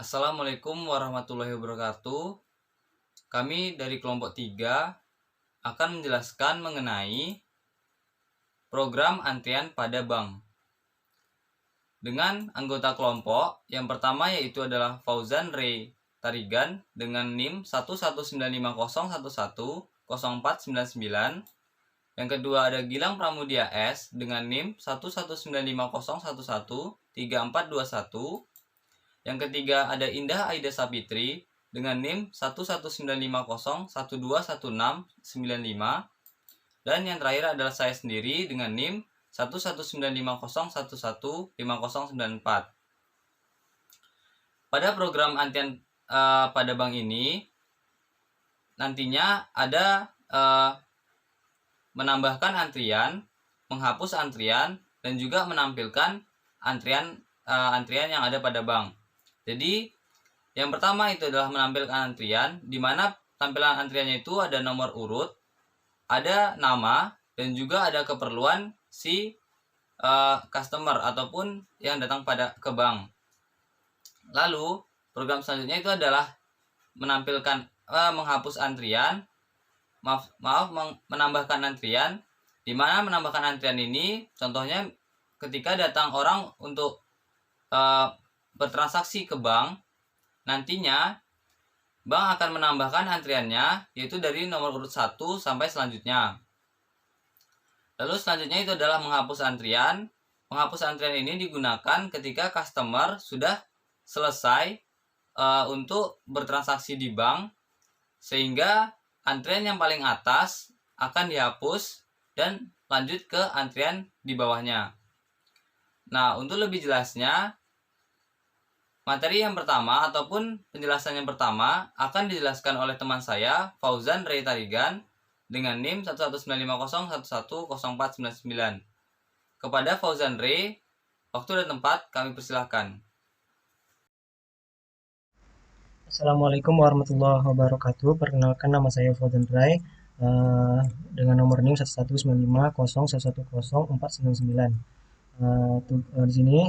Assalamualaikum warahmatullahi wabarakatuh. Kami dari kelompok 3 akan menjelaskan mengenai program antrian pada bank. Dengan anggota kelompok, yang pertama yaitu adalah Fauzan Ray Tarigan dengan NIM 11950110499. Yang kedua ada Gilang Pramudia S dengan NIM 11950113421. Yang ketiga ada Indah Aida Sapitri dengan NIM 11950121695. Dan yang terakhir adalah saya sendiri dengan NIM 11950111594. Pada program antrian pada bank ini nantinya ada menambahkan antrian, menghapus antrian, dan juga menampilkan antrian yang ada pada bank. Jadi yang pertama itu adalah menampilkan antrian, di mana tampilan antriannya itu ada nomor urut, ada nama, dan juga ada keperluan si customer ataupun yang datang ke bank. Lalu program selanjutnya itu adalah menghapus antrian, menambahkan antrian, di mana menambahkan antrian ini contohnya ketika datang orang untuk bertransaksi ke bank, nantinya bank akan menambahkan antriannya yaitu dari nomor urut 1 sampai selanjutnya. Lalu selanjutnya itu adalah menghapus antrian. Menghapus antrian ini digunakan ketika customer sudah selesai untuk bertransaksi di bank, sehingga antrian yang paling atas akan dihapus dan lanjut ke antrian di bawahnya. Nah, untuk lebih jelasnya, materi yang pertama ataupun penjelasan yang pertama akan dijelaskan oleh teman saya, Fauzan Ray Tarigan dengan NIM 11950110499. Kepada Fauzan Ray, waktu dan tempat kami persilahkan. Assalamualaikum warahmatullahi wabarakatuh. Perkenalkan, nama saya Fauzan Ray dengan nomor NIM 11950110499. Di sini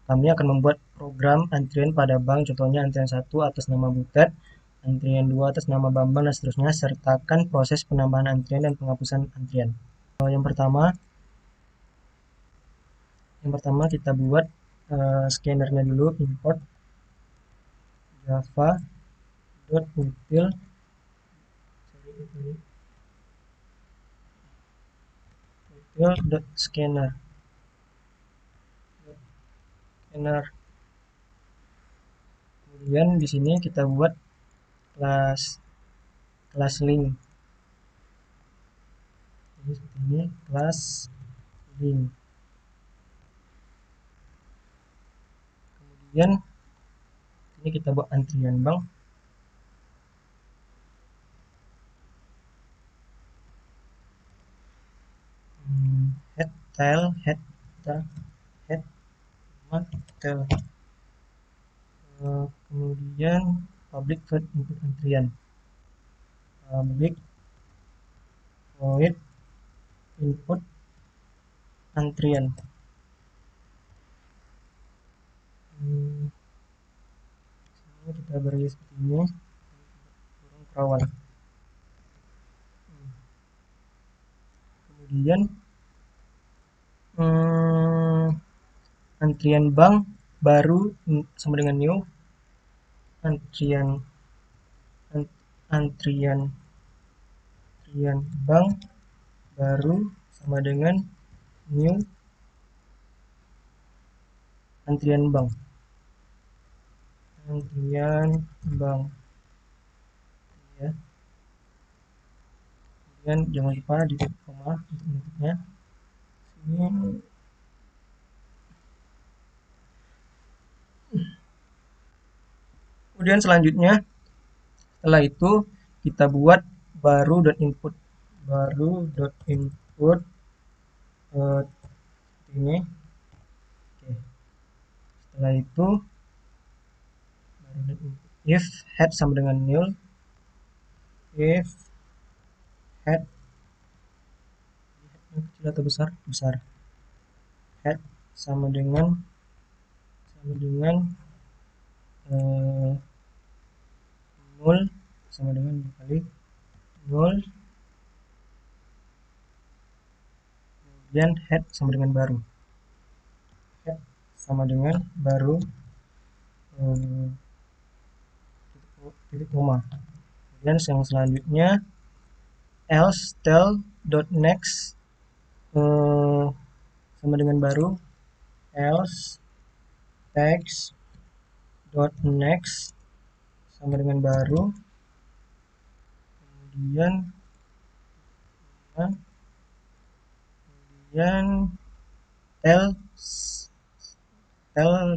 kami akan membuat program antrian pada bank. Contohnya antrian 1 atas nama Butet, antrian 2 atas nama Bambang, dan seterusnya, sertakan proses penambahan antrian dan penghapusan antrian. Yang pertama kita buat scannernya dulu. Import java.util.scanner. Kemudian di sini kita buat kelas link. Jadi seperti ini, kelas link. Kemudian ini kita buat antrian bank. Head tail. Kemudian public void input antrian, public void input antrian. Kita beri seperti ini, perawan. Kemudian antrian bank baru sama dengan new. Antrian bank baru sama dengan new antrian bank. Ya. Kemudian jangan lupa di koma untuk menutupnya. Kemudian selanjutnya, setelah itu kita buat baru.input ini. Oke. Setelah itu if head sama dengan nil, if head kecil atau besar, head sama dengan sama dengan dikali 0, kemudian head sama dengan baru, head sama dengan baru titik koma. Kemudian yang selanjutnya else tel dot next sama dengan baru else text dot next sama dengan baru, kemudian tel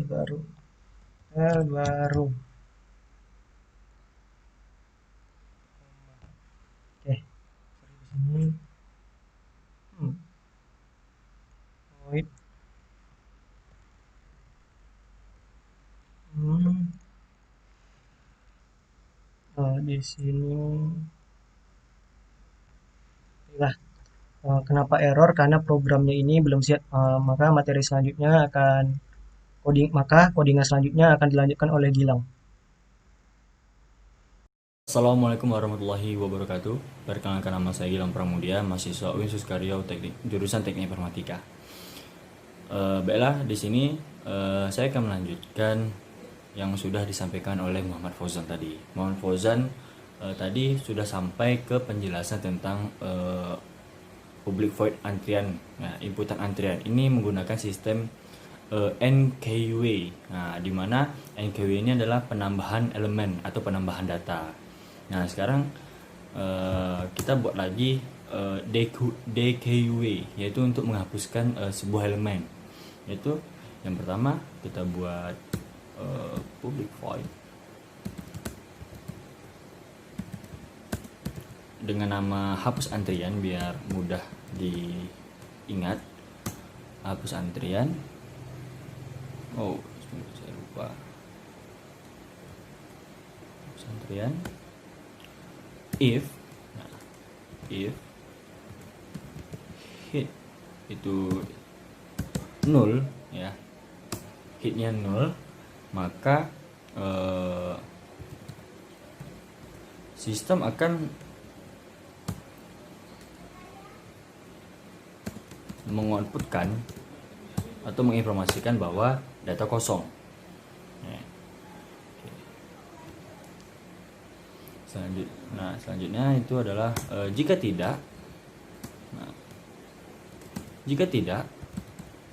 baru oke di sini void di sini lah kenapa error, karena programnya ini belum siap. Maka materi selanjutnya akan codingan selanjutnya akan dilanjutkan oleh Gilang. Assalamualaikum warahmatullahi wabarakatuh. Perkenalkan, nama saya Gilang Pramudia, mahasiswa UIN Suskario jurusan Teknik Informatika. Baiklah, di sini saya akan melanjutkan yang sudah disampaikan oleh Muhammad Fauzan tadi. Muhammad Fauzan tadi sudah sampai ke penjelasan tentang public void antrian. Nah, inputan antrian ini menggunakan sistem NKW. Nah, di mana NKW ini adalah penambahan elemen atau penambahan data. Nah, sekarang kita buat lagi DKW, yaitu untuk menghapuskan sebuah elemen. Yaitu yang pertama kita buat public void dengan nama hapus antrian biar mudah diingat. Hapus antrian. Oh, saya lupa. Hapus antrian. If hit itu 0 ya, hitnya 0, maka sistem akan mengoutputkan atau menginformasikan bahwa data kosong. Selanjutnya itu adalah jika tidak,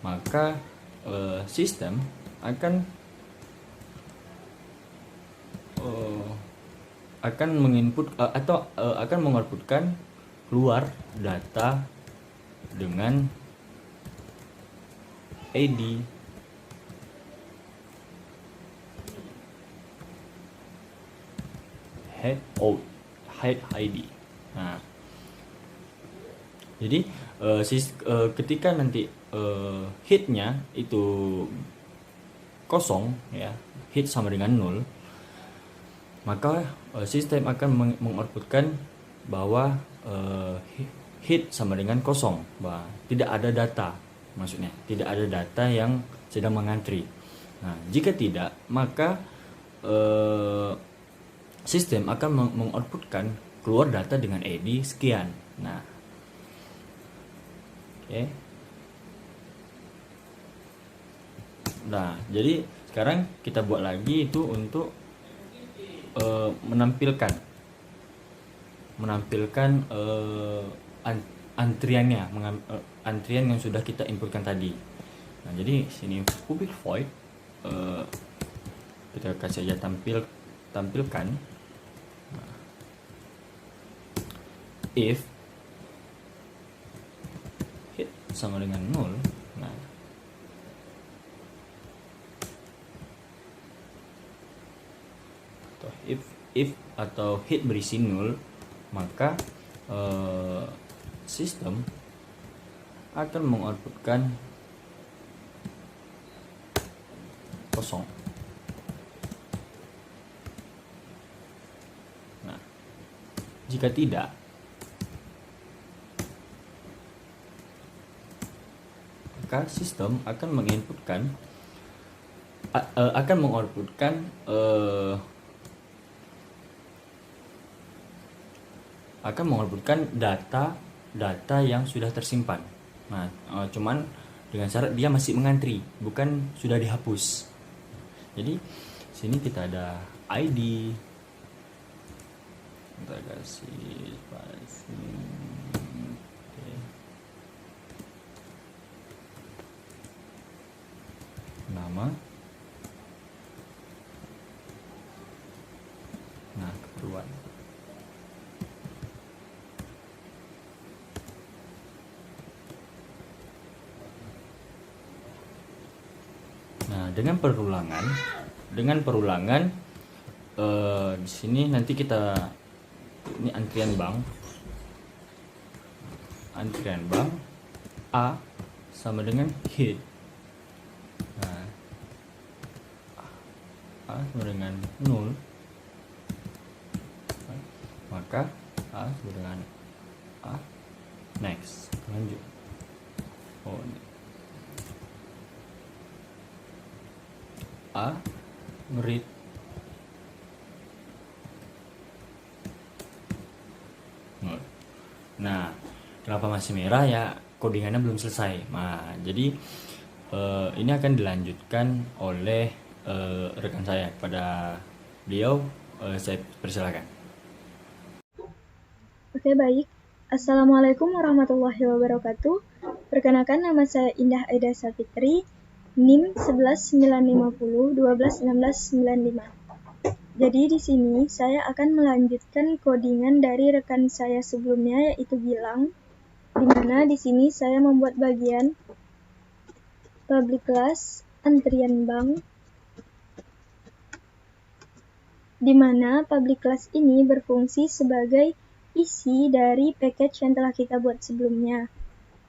maka sistem akan menginput atau akan mengoutputkan keluar data dengan ID head ID. Nah, jadi ketika nanti hitnya itu kosong ya, hit sama dengan 0, maka sistem akan mengoutputkan bahwa hit sama dengan kosong, bahwa tidak ada data, maksudnya tidak ada data yang sedang mengantri. Nah, jika tidak, maka sistem akan mengoutputkan keluar data dengan ID sekian. Nah, oke. Nah, jadi sekarang kita buat lagi itu untuk menampilkan antriannya, antrian yang sudah kita inputkan tadi. Nah, jadi sini public void kita kasih aja tampilkan if hit sama dengan 0. Nah, atau if atau hit berisi 0, maka sistem akan mengoutputkan kosong. Nah, jika tidak, maka sistem akan menginputkan akan mengoutputkan data yang sudah tersimpan. Nah, cuman dengan syarat dia masih mengantri, bukan sudah dihapus. Jadi sini kita ada ID, kita kasih nama, nah keperluan. Nah, dengan perulangan di sini nanti kita ini antrian bank A sama dengan hit. Nah, A sama dengan 0, maka A sama dengan A, next, lanjut. A read. Nah, kenapa masih merah ya? Codingannya belum selesai. Nah, jadi ini akan dilanjutkan oleh rekan saya. Kepada beliau saya persilakan. Oke, baik. Assalamualaikum warahmatullahi wabarakatuh. Perkenalkan, nama saya Indah Aida Sapitri, NIM 119501211695. Jadi di sini saya akan melanjutkan codingan dari rekan saya sebelumnya, yaitu Gilang, di mana di sini saya membuat bagian public class antrian bank, di mana public class ini berfungsi sebagai isi dari package yang telah kita buat sebelumnya.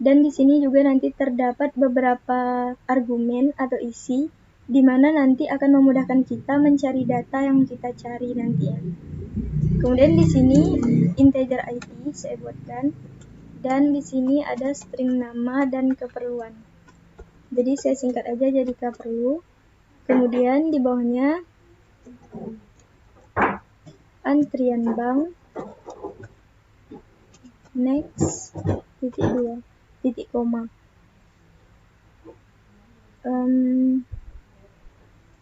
Dan di sini juga nanti terdapat beberapa argumen atau isi, di mana nanti akan memudahkan kita mencari data yang kita cari nantinya. Kemudian di sini integer ID saya buatkan, dan di sini ada string nama dan keperluan. Jadi saya singkat aja jadi keperlu. Kemudian di bawahnya antrian bank, next, titik 2, titik koma.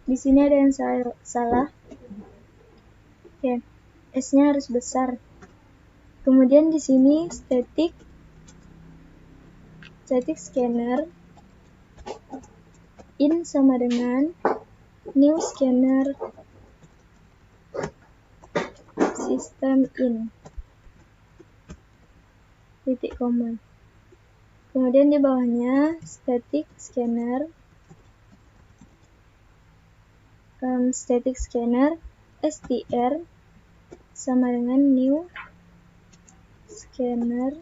Di sini ada yang salah. Oke, S-nya harus besar. Kemudian di sini static scanner in sama dengan new scanner system in, titik koma. Kemudian di bawahnya static scanner str sama dengan new scanner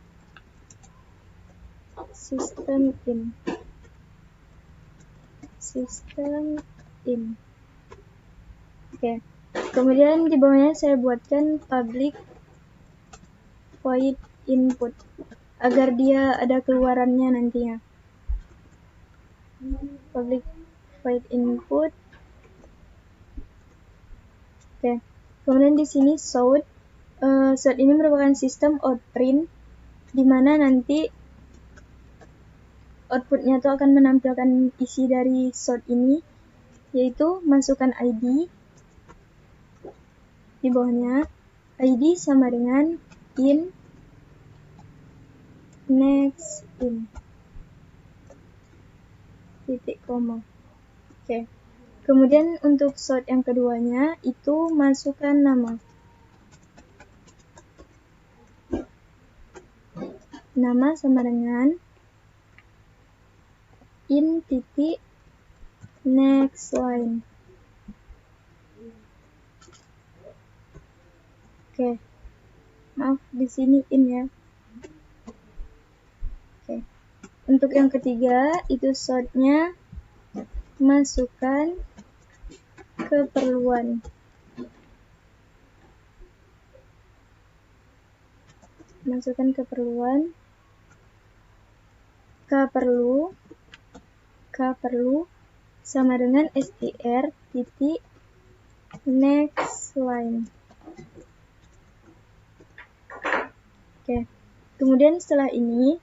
system in. Oke. Kemudian di bawahnya saya buatkan public void input agar dia ada keluarannya nantinya. Public void input. Oke. Kemudian di sini south ini merupakan sistem outprint, di mana nanti outputnya tuh akan menampilkan isi dari south ini, yaitu masukkan ID. Di bawahnya ID sama dengan in next in, titik koma. Oke. Kemudian untuk sort yang keduanya itu masukkan nama. Nama sama dengan in titik next line. Oke. Maaf di sini in ya. Oke. Untuk yang ketiga itu sortnya masukkan keperluan. Masukkan keperluan. K perlu sama dengan str titik next line. Oke. Kemudian setelah ini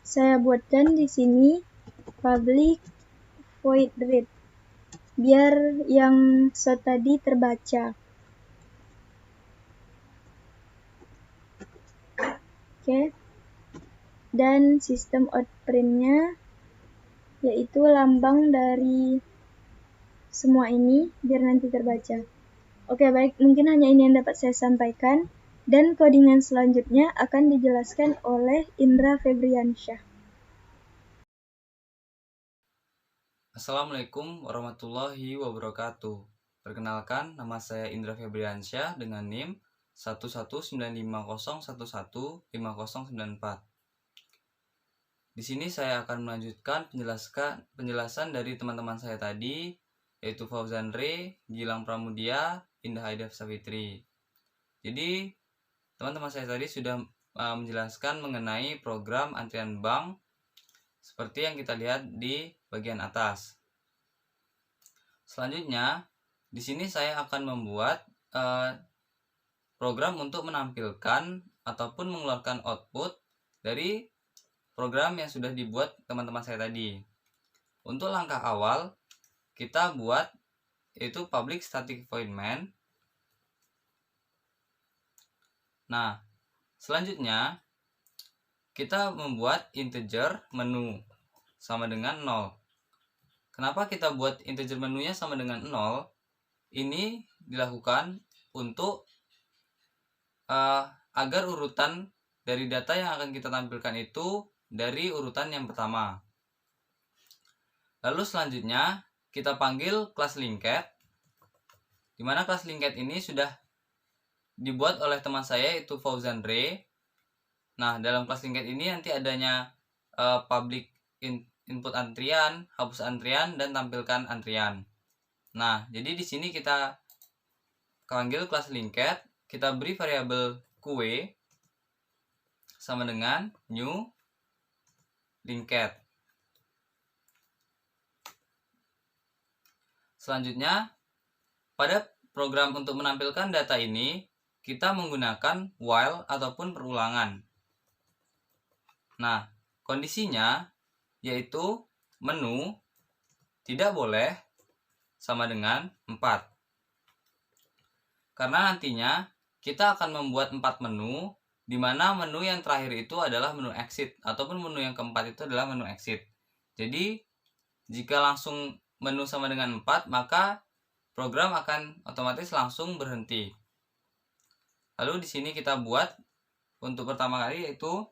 saya buatkan di sini public void read biar yang short tadi terbaca. Oke. Dan sistem outprint-nya yaitu lambang dari semua ini biar nanti terbaca. Oke, baik, mungkin hanya ini yang dapat saya sampaikan, dan codingan selanjutnya akan dijelaskan oleh Indra Febriansyah. Assalamualaikum warahmatullahi wabarakatuh. Perkenalkan, nama saya Indra Febriansyah dengan NIM 11950115094. Di sini saya akan melanjutkan penjelasan dari teman-teman saya tadi, yaitu Fauzan Re, Gilang Pramudia, Indah Aida Safitri. Jadi, teman-teman saya tadi sudah menjelaskan mengenai program antrian bank seperti yang kita lihat di bagian atas. Selanjutnya, di sini saya akan membuat program untuk menampilkan ataupun mengeluarkan output dari program yang sudah dibuat teman-teman saya tadi. Untuk langkah awal, kita buat yaitu public static void main. Nah, selanjutnya kita membuat integer menu sama dengan 0. Kenapa kita buat integer menunya sama dengan 0? Ini dilakukan untuk agar urutan dari data yang akan kita tampilkan itu dari urutan yang pertama. Lalu selanjutnya kita panggil kelas linked, di mana kelas linked ini sudah dibuat oleh teman saya yaitu Fauzan Re. Nah, dalam kelas linked ini nanti adanya public input antrian, hapus antrian, dan tampilkan antrian. Nah, jadi di sini kita panggil kelas linked, kita beri variabel QW sama dengan new linked. Selanjutnya, pada program untuk menampilkan data ini, kita menggunakan while ataupun perulangan. Nah, kondisinya yaitu menu tidak boleh sama dengan 4. Karena nantinya kita akan membuat 4 menu, di mana menu yang terakhir itu adalah menu exit, ataupun menu yang keempat itu adalah menu exit. Jadi, jika langsung menu sama dengan 4, maka program akan otomatis langsung berhenti. Lalu di sini kita buat untuk pertama kali yaitu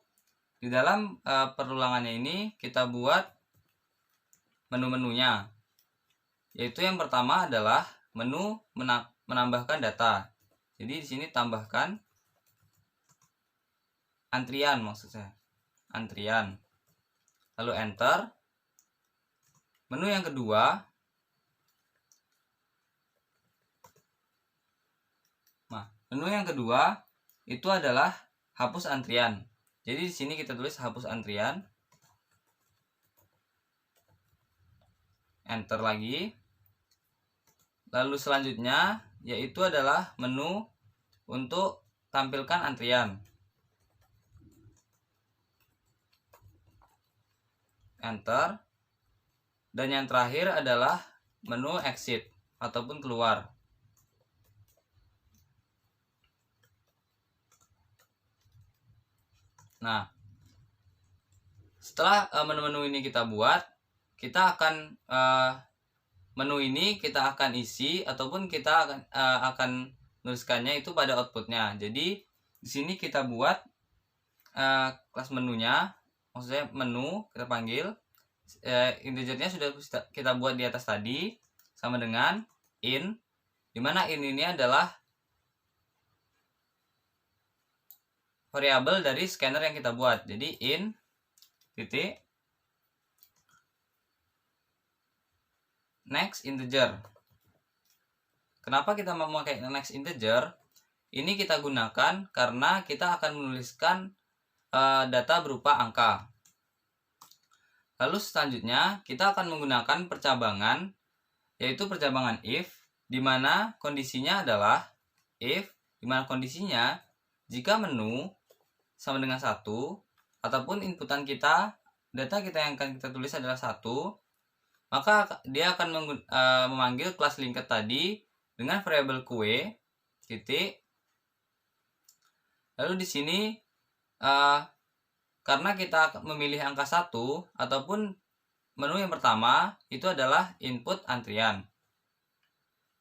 di dalam perulangannya ini kita buat menu-menunya. Yaitu yang pertama adalah menu menambahkan data. Jadi di sini tambahkan antrian, maksud saya. Antrian. Lalu enter. Menu yang kedua. Nah, menu yang kedua itu adalah hapus antrian. Jadi di sini kita tulis hapus antrian. Enter lagi. Lalu selanjutnya yaitu adalah menu untuk tampilkan antrian. Enter. Dan yang terakhir adalah menu exit ataupun keluar. Nah, setelah menu-menu ini kita buat, kita akan menu ini kita akan isi ataupun kita akan menuliskannya itu pada outputnya. Jadi di sini kita buat kelas menunya, maksudnya menu kita panggil integernya sudah kita buat di atas tadi sama dengan in, dimana in ini adalah variabel dari scanner yang kita buat. Jadi in titik next integer. Kenapa kita memakai next integer? Ini kita gunakan karena kita akan menuliskan data berupa angka. Lalu selanjutnya kita akan menggunakan percabangan, yaitu percabangan if, di mana kondisinya adalah if, di mana kondisinya jika menu sama dengan 1, ataupun inputan kita, data kita yang akan kita tulis adalah 1, maka dia akan memanggil kelas linked tadi dengan variabel QE titik. Lalu di sini karena kita memilih angka 1 ataupun menu yang pertama itu adalah input antrian.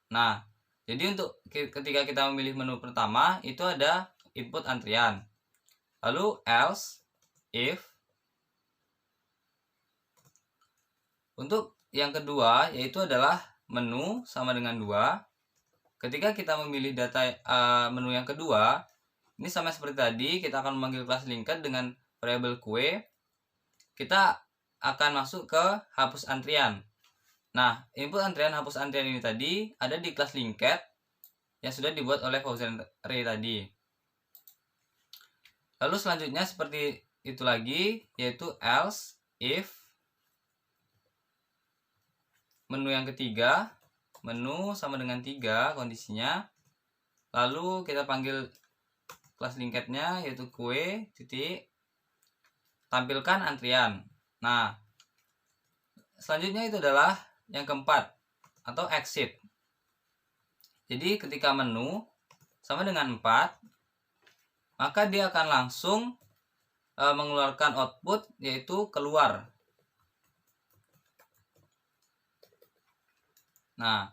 Nah, jadi untuk ketika kita memilih menu pertama itu ada input antrian. Lalu else if. Untuk yang kedua yaitu adalah menu sama dengan 2. Ketika kita memilih data menu yang kedua, ini sama seperti tadi, kita akan memanggil kelas linked dengan variabel QE. Kita akan masuk ke hapus antrian. Nah, input antrian hapus antrian ini tadi ada di kelas linked yang sudah dibuat oleh Fauzan Ray tadi. Lalu selanjutnya seperti itu lagi, yaitu else if. Menu yang ketiga, menu sama dengan 3 kondisinya. Lalu kita panggil kelas linked-nya yaitu QE titik tampilkan antrian. Nah, selanjutnya itu adalah yang keempat atau exit. Jadi ketika menu sama dengan 4, maka dia akan langsung mengeluarkan output yaitu keluar. Nah,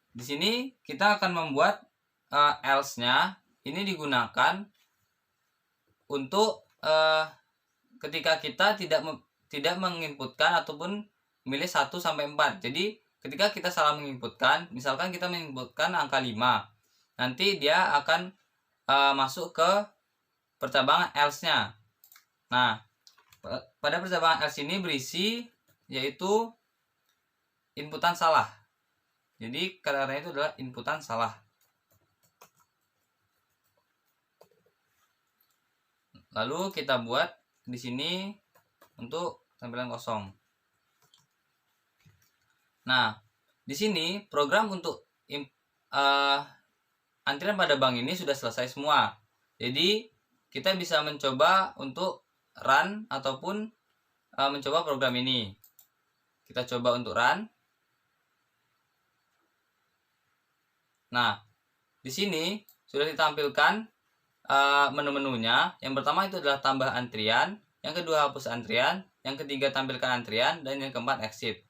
di sini kita akan membuat else-nya ini digunakan untuk ketika kita tidak menginputkan ataupun memilih 1 sampai 4. Jadi ketika kita salah menginputkan, misalkan kita menginputkan angka 5, nanti dia akan masuk ke percabangan else-nya. Nah, pada percabangan else ini berisi yaitu inputan salah. Jadi kata-katanya itu adalah inputan salah. Lalu kita buat di sini untuk tampilan kosong. Nah, di sini program untuk antrian pada bank ini sudah selesai semua. Jadi kita bisa mencoba untuk run ataupun mencoba program ini. Kita coba untuk run. Nah, di sini sudah ditampilkan menu-menunya. Yang pertama itu adalah tambah antrian, yang kedua hapus antrian, yang ketiga tampilkan antrian, dan yang keempat exit.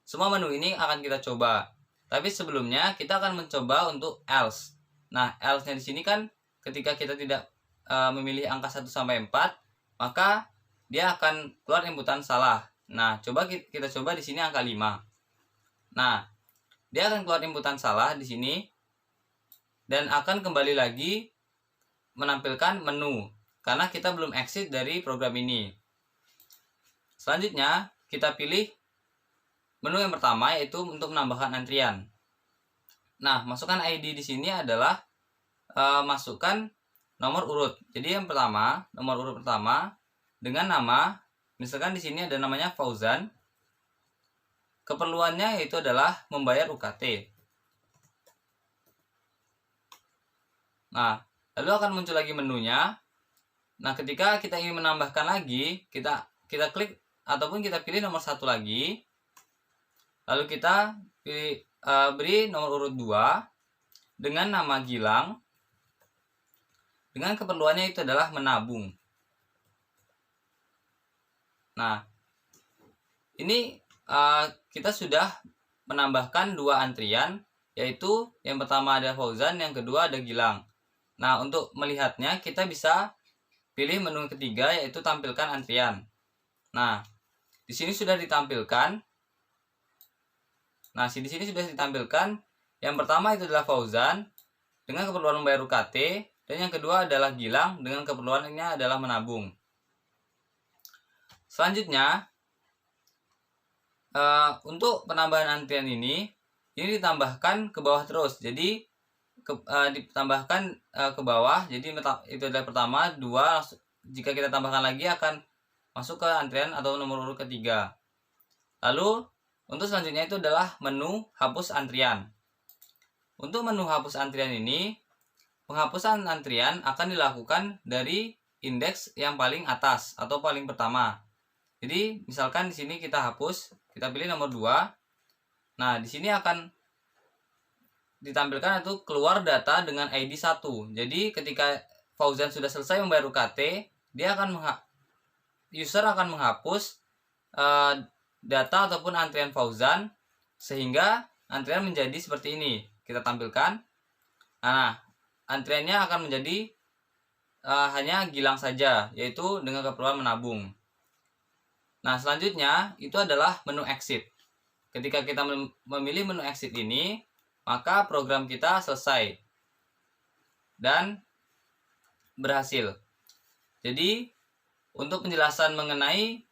Semua menu ini akan kita coba. Tapi sebelumnya kita akan mencoba untuk else. Nah, else-nya di sini kan ketika kita tidak memilih angka 1 sampai 4, maka dia akan keluar inputan salah. Nah, kita coba di sini angka 5. Nah, dia akan keluar inputan salah di sini dan akan kembali lagi menampilkan menu karena kita belum exit dari program ini. Selanjutnya kita pilih menu yang pertama yaitu untuk menambahkan antrian. Nah, masukkan ID di sini adalah masukkan nomor urut. Jadi yang pertama, nomor urut pertama dengan nama, misalkan di sini ada namanya Fauzan. Keperluannya yaitu adalah membayar UKT. Nah, lalu akan muncul lagi menunya. Nah, ketika kita ingin menambahkan lagi, kita klik ataupun kita pilih nomor 1 lagi. Lalu kita pilih beri nomor urut 2 dengan nama Gilang. Dengan keperluannya itu adalah menabung. Nah, ini kita sudah menambahkan 2 antrian, yaitu yang pertama ada Fauzan, yang kedua ada Gilang. Nah, untuk melihatnya kita bisa pilih menu ketiga yaitu tampilkan antrian. Nah, di sini sudah ditampilkan. Nah, di sini sudah ditampilkan. Yang pertama itu adalah Fauzan dengan keperluan membayar UKT, dan yang kedua adalah Gilang dengan keperluannya adalah menabung. Selanjutnya, untuk penambahan antrian ini ditambahkan ke bawah terus. Jadi ditambahkan ke bawah. Jadi itu adalah pertama, 2. Jika kita tambahkan lagi akan masuk ke antrian atau nomor urut ketiga. Lalu untuk selanjutnya itu adalah menu hapus antrian. Untuk menu hapus antrian ini penghapusan antrian akan dilakukan dari indeks yang paling atas atau paling pertama. Jadi misalkan di sini kita hapus, kita pilih nomor 2. Nah, di sini akan ditampilkan itu keluar data dengan ID 1. Jadi ketika Fauzan sudah selesai membayar UKT, user akan menghapus data ataupun antrian Fauzan sehingga antrian menjadi seperti ini. Kita tampilkan. Nah, antriannya akan menjadi hanya Gilang saja, yaitu dengan keperluan menabung. Nah, selanjutnya itu adalah menu exit. Ketika kita memilih menu exit ini, maka program kita selesai dan berhasil. Jadi, untuk penjelasan mengenai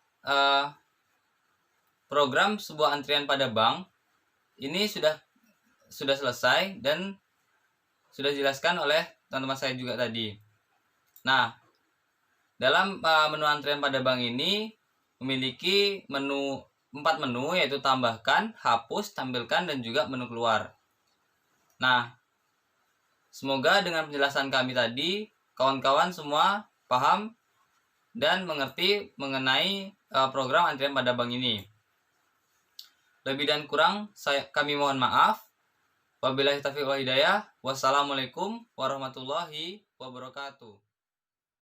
program sebuah antrian pada bank, ini sudah selesai dan sudah dijelaskan oleh teman-teman saya juga tadi. Nah, dalam menu antrian pada bank ini memiliki 4 menu, yaitu tambahkan, hapus, tampilkan, dan juga menu keluar. Nah, semoga dengan penjelasan kami tadi, kawan-kawan semua paham dan mengerti mengenai program antrian pada bank ini. Lebih dan kurang kami mohon maaf. Wabillahi taufiq wal hidayah. Wassalamualaikum warahmatullahi wabarakatuh.